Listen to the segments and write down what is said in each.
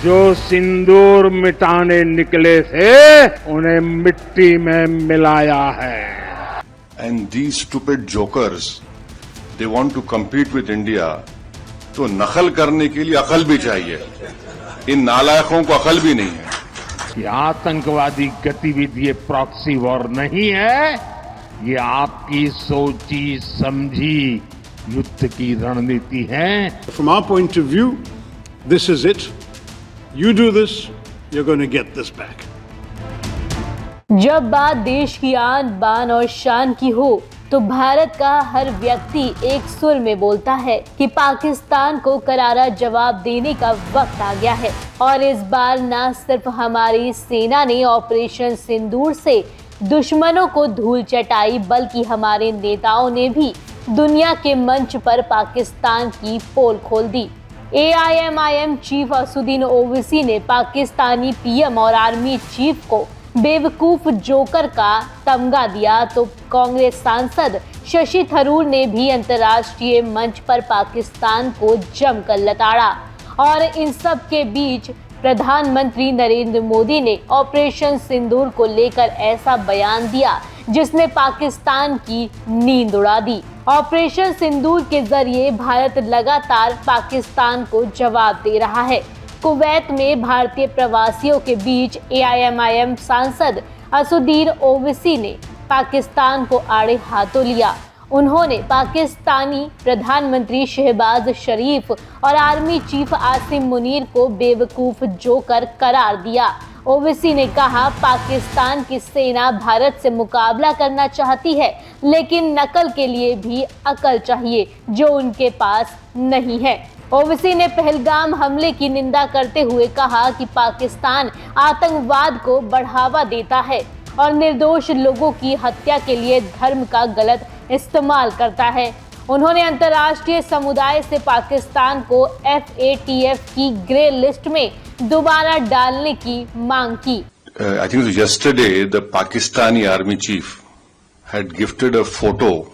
जो सिंदूर मिटाने निकले थे उन्हें मिट्टी में मिलाया है। And these stupid jokers, they want to compete with India. तो नकल करने के लिए अकल भी चाहिए। इन नालायकों को अकल भी नहीं है। ये आतंकवादी गतिविधि प्रॉक्सी वॉर नहीं है, ये आपकी सोची समझी युद्ध की रणनीति है। From our point of view, this is it. You do this, you're going to get this back. जब बात देश की आन बान और शान की हो तो भारत का हर व्यक्ति एक सुर में बोलता है कि पाकिस्तान को करारा जवाब देने का वक्त आ गया है। और इस बार न सिर्फ हमारी सेना ने ऑपरेशन सिंदूर से दुश्मनों को धूल चटाई, बल्कि हमारे नेताओं ने भी दुनिया के मंच पर पाकिस्तान की पोल खोल दी। AIMIM चीफ असुद्दीन ओवैसी ने पाकिस्तानी PM और आर्मी चीफ को बेवकूफ जोकर का तमगा दिया, तो कांग्रेस सांसद शशि थरूर ने भी अंतर्राष्ट्रीय मंच पर पाकिस्तान को जमकर लताड़ा। और इन सब के बीच प्रधानमंत्री नरेंद्र मोदी ने ऑपरेशन सिंदूर को लेकर ऐसा बयान दिया जिसने पाकिस्तान की नींद उड़ा दी। ऑपरेशन सिंदूर के जरिए भारत लगातार पाकिस्तान को जवाब दे रहा है। कुवैत में भारतीय प्रवासियों के बीच AIMIM सांसद असुद्दीन ओवैसी ने पाकिस्तान को आड़े हाथों लिया। उन्होंने पाकिस्तानी प्रधानमंत्री शहबाज शरीफ और आर्मी चीफ आसिम मुनीर को बेवकूफ जोकर करार दिया। ओवैसी ने कहा, पाकिस्तान की सेना भारत से मुकाबला करना चाहती है, लेकिन नकल के लिए भी अकल चाहिए जो उनके पास नहीं है। ओवैसी ने पहलगाम हमले की निंदा करते हुए कहा कि पाकिस्तान आतंकवाद को बढ़ावा देता है और निर्दोष लोगों की हत्या के लिए धर्म का गलत इस्तेमाल करता है। उन्होंने अंतर्राष्ट्रीय समुदाय से पाकिस्तान को FATF की ग्रे लिस्ट में दोबारा डालने की मांग की। I think yesterday the Pakistani army chief had gifted a photo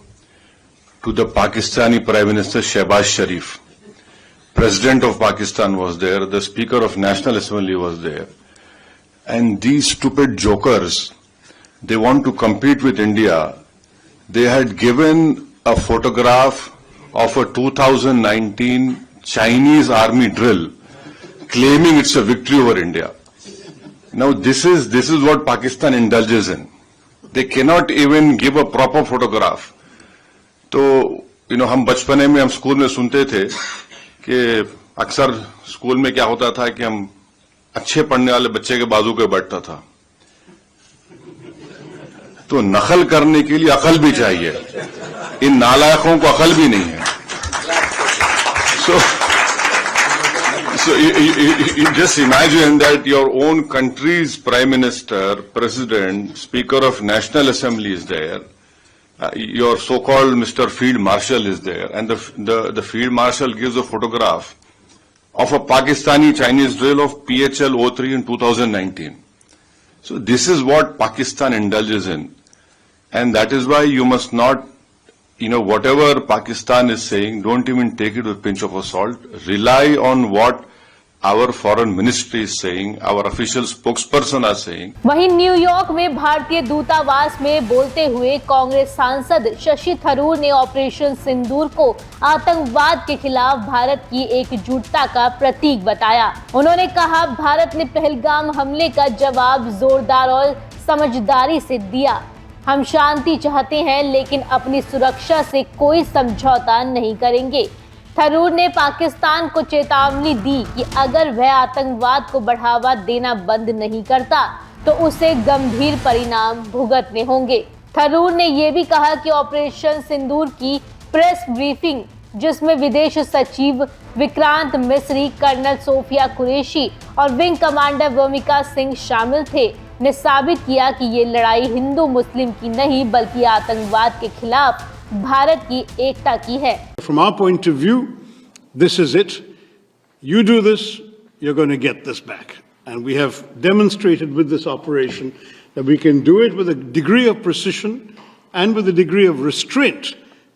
to the Pakistani Prime Minister Shehbaz Sharif. President of Pakistan was there, the Speaker of National Assembly was there. And these stupid jokers, they want to compete with India. They had given a photograph of a 2019 Chinese army drill, claiming it's a victory over India. Now this is what Pakistan indulges in. They cannot even give a proper photograph. तो हम बचपने में हम school में सुनते थे कि अक्सर स्कूल में क्या होता था कि हम अच्छे पढ़ने वाले बच्चे के बाजू पे बैठता था। तो नकल करने के लिए अकल भी चाहिए। इन नालायकों को अकल भी नहीं है। So you just imagine that your own country's Prime Minister, President, Speaker of National Assembly is there. Your so-called Mr. Field Marshal is there, and the Field Marshal gives a photograph of a Pakistani Chinese drill of PHL-03 in 2019. So this is what Pakistan indulges in, and that is why you must not, whatever Pakistan is saying, don't even take it with a pinch of salt. Rely on what our foreign ministry is saying, our official spokesperson are saying. वहीं New York में भारतीय दूतावास में बोलते हुए कांग्रेस सांसद शशि थरूर ने operation सिंदूर को आतंकवाद के खिलाफ भारत की एकजुटता का प्रतीक बताया। उन्होंने कहा, भारत ने पहलगाम हमले का जवाब जोरदार और समझदारी से दिया। हम शांति चाहते हैं, लेकिन अपनी सुरक्षा से कोई समझौता नहीं करेंगे। थरूर ने पाकिस्तान को चेतावनी दी कि अगर वह आतंकवाद को बढ़ावा देना बंद नहीं करता तो उसे गंभीर परिणाम भुगतने होंगे। थरूर ने यह भी कहा कि ऑपरेशन सिंदूर की प्रेस ब्रीफिंग, जिसमें विदेश सचिव विक्रांत मिस्री, कर्नल सोफिया कुरैशी और विंग कमांडर वमिका सिंह शामिल थे, ने साबित किया कि ये लड़ाई हिंदू मुस्लिम की नहीं बल्कि आतंकवाद के खिलाफ भारत की एकता की है। From our point of view, this is it. You do this, you're going to get this back. And we have demonstrated with this operation that we can do it with a degree of precision and with a degree of restraint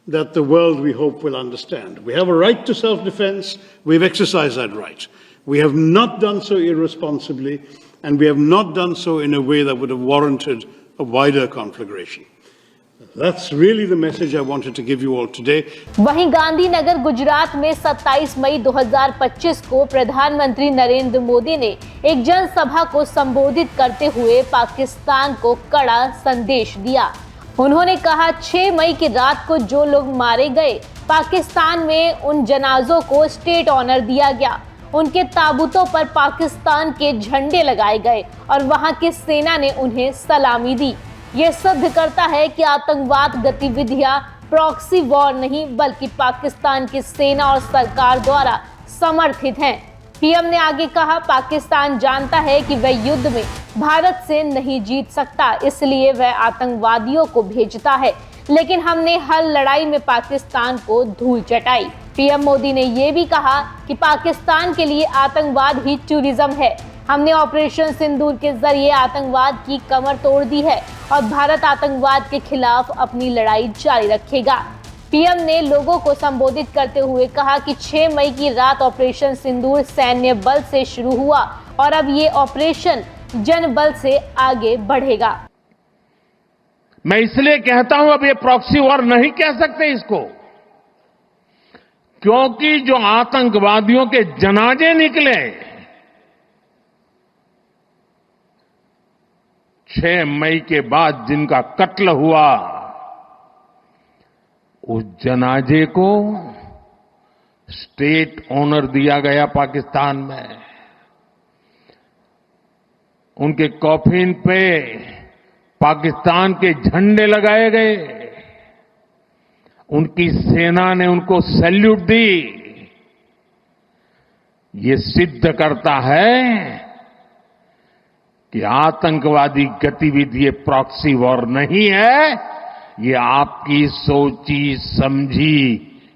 that the world, we hope, will understand. We have a right to self-defense. We've exercised that right. We have not done so irresponsibly, and we have not done so in a way that would have warranted a wider conflagration. That's really the message I wanted to give you all today. वहीं गांधीनगर गुजरात में 27 मई 2025 को प्रधानमंत्री नरेंद्र मोदी ने एक जनसभा को संबोधित करते हुए पाकिस्तान को कड़ा संदेश दिया। उन्होंने कहा 6 मई की रात को जो लोग मारे गए, पाकिस्तान में उन जनाजों को स्टेट ऑनर दिया गया, उनके ताबूतों पर पाकिस्तान के झंडे लगाए गए और वहां की सेना ने उन्हें सलामी दी। ये सिद्ध करता है कि आतंकवाद गतिविधियां प्रॉक्सी वॉर नहीं बल्कि पाकिस्तान की सेना और सरकार द्वारा समर्थित हैं। पीएम ने आगे कहा, पाकिस्तान जानता है कि वह युद्ध में भारत से नहीं जीत सकता, इसलिए वह आतंकवादियों को भेजता है, लेकिन हमने हर लड़ाई में पाकिस्तान को धूल चटाई। पीएम मोदी ने यह भी कहा कि पाकिस्तान के लिए आतंकवाद ही टूरिज्म है। हमने ऑपरेशन सिंदूर के जरिए आतंकवाद की कमर तोड़ दी है और भारत आतंकवाद के खिलाफ अपनी लड़ाई जारी रखेगा। पीएम ने लोगों को संबोधित करते हुए कहा कि 6 मई की रात ऑपरेशन सिंदूर सैन्य बल से शुरू हुआ और अब ये ऑपरेशन जन बल से आगे बढ़ेगा। मैं इसलिए कहता हूं अब ये प्रॉक्सी वॉर नहीं कह सकते इसको, क्योंकि जो आतंकवादियों के जनाजे निकले 6 मई के बाद जिनका कत्ल हुआ, उस जनाजे को स्टेट ऑनर दिया गया पाकिस्तान में। उनके कॉफिन पे पाकिस्तान के झंडे लगाए गए, उनकी सेना ने उनको सैल्यूट दी। ये सिद्ध करता है कि आतंकवादी गतिविधि ये प्रॉक्सी वॉर नहीं है, ये आपकी सोची समझी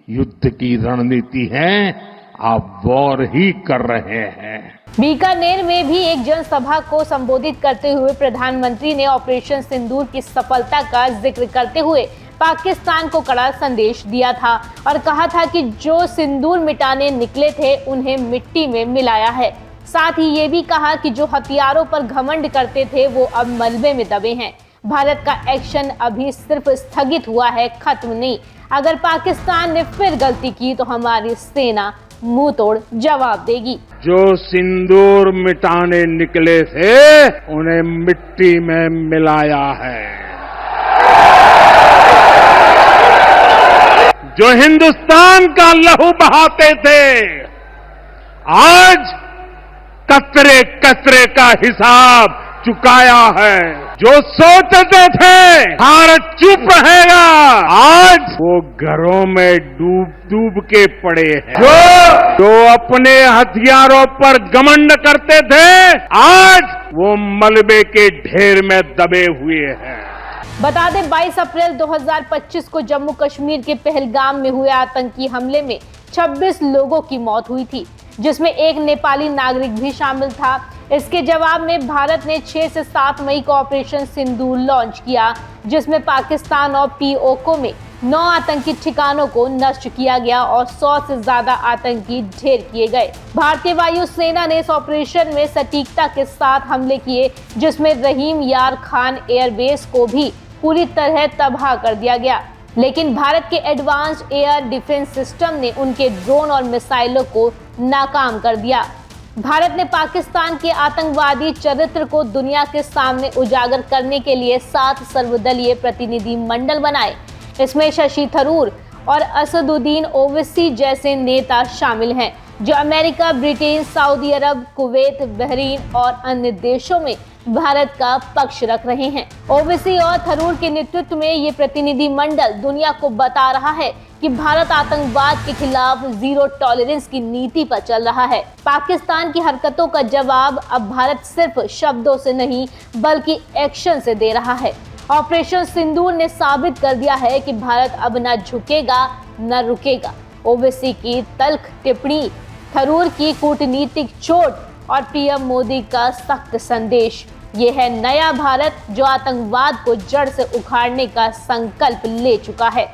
युद्ध की रणनीति है। आप वॉर ही कर रहे हैं। बीकानेर में भी एक जनसभा को संबोधित करते हुए प्रधानमंत्री ने ऑपरेशन सिंदूर की सफलता का जिक्र करते हुए पाकिस्तान को कड़ा संदेश दिया था और कहा था कि जो सिंदूर मिटाने निकले थे उन्हें मिट्टी में मिलाया है। साथ ही ये भी कहा कि जो हथियारों पर घमंड करते थे वो अब मलबे में दबे हैं। भारत का एक्शन अभी सिर्फ स्थगित हुआ है, खत्म नहीं। अगर पाकिस्तान ने फिर गलती की तो हमारी सेना मुंह तोड़ जवाब देगी। जो सिंदूर मिटाने निकले थे उन्हें मिट्टी में मिलाया है। जो हिंदुस्तान का लहू बहाते थे आज कतरे कतरे का हिसाब चुकाया है। जो सोचते थे भारत चुप रहेगा, आज वो घरों में डूब डूब के पड़े हैं। जो अपने हथियारों पर घमंड करते थे आज वो मलबे के ढेर में दबे हुए हैं। बता दें 22 अप्रैल 2025 को जम्मू कश्मीर के पहलगाम में हुए आतंकी हमले में 26 लोगों की मौत हुई थी, जिसमें एक नेपाली नागरिक भी शामिल था। इसके जवाब में भारत ने 6 से 7 मई को ऑपरेशन सिंदूर लॉन्च किया, जिसमें पाकिस्तान और पीओके में 9 आतंकी ठिकानों को नष्ट किया गया और 100 से ज्यादा आतंकी ढेर किए गए। भारतीय वायु सेना ने इस ऑपरेशन में सटीकता के साथ हमले किए, जिसमें रहीम यार खान एयरबेस को भी पूरी तरह तबाह कर दिया गया। लेकिन भारत के एडवांस्ड एयर डिफेंस सिस्टम ने उनके ड्रोन और मिसाइलों को नाकाम कर दिया। भारत ने पाकिस्तान के आतंकवादी चरित्र को दुनिया के सामने उजागर करने के लिए 7 सर्वदलीय प्रतिनिधि मंडल बनाए। इसमें शशि थरूर और असदुद्दीन ओवैसी जैसे नेता शामिल हैं, जो अमेरिका, ब्रिटेन, सऊदी अरब, कुवैत, बहरीन और अन्य देशों में भारत का पक्ष रख रहे हैं। ओवैसी और थरूर के नेतृत्व में ये प्रतिनिधि मंडल दुनिया को बता रहा है कि भारत आतंकवाद के खिलाफ जीरो टॉलरेंस की नीति पर चल रहा है। पाकिस्तान की हरकतों का जवाब अब भारत सिर्फ शब्दों से नहीं बल्कि एक्शन से दे रहा है। ऑपरेशन सिंदूर ने साबित कर दिया है कि भारत अब न झुकेगा न रुकेगा। ओवैसी की तल्ख टिप्पणी, थरूर की कूटनीतिक चोट और पीएम मोदी का सख्त संदेश, ये है नया भारत जो आतंकवाद को जड़ से उखाड़ने का संकल्प ले चुका है।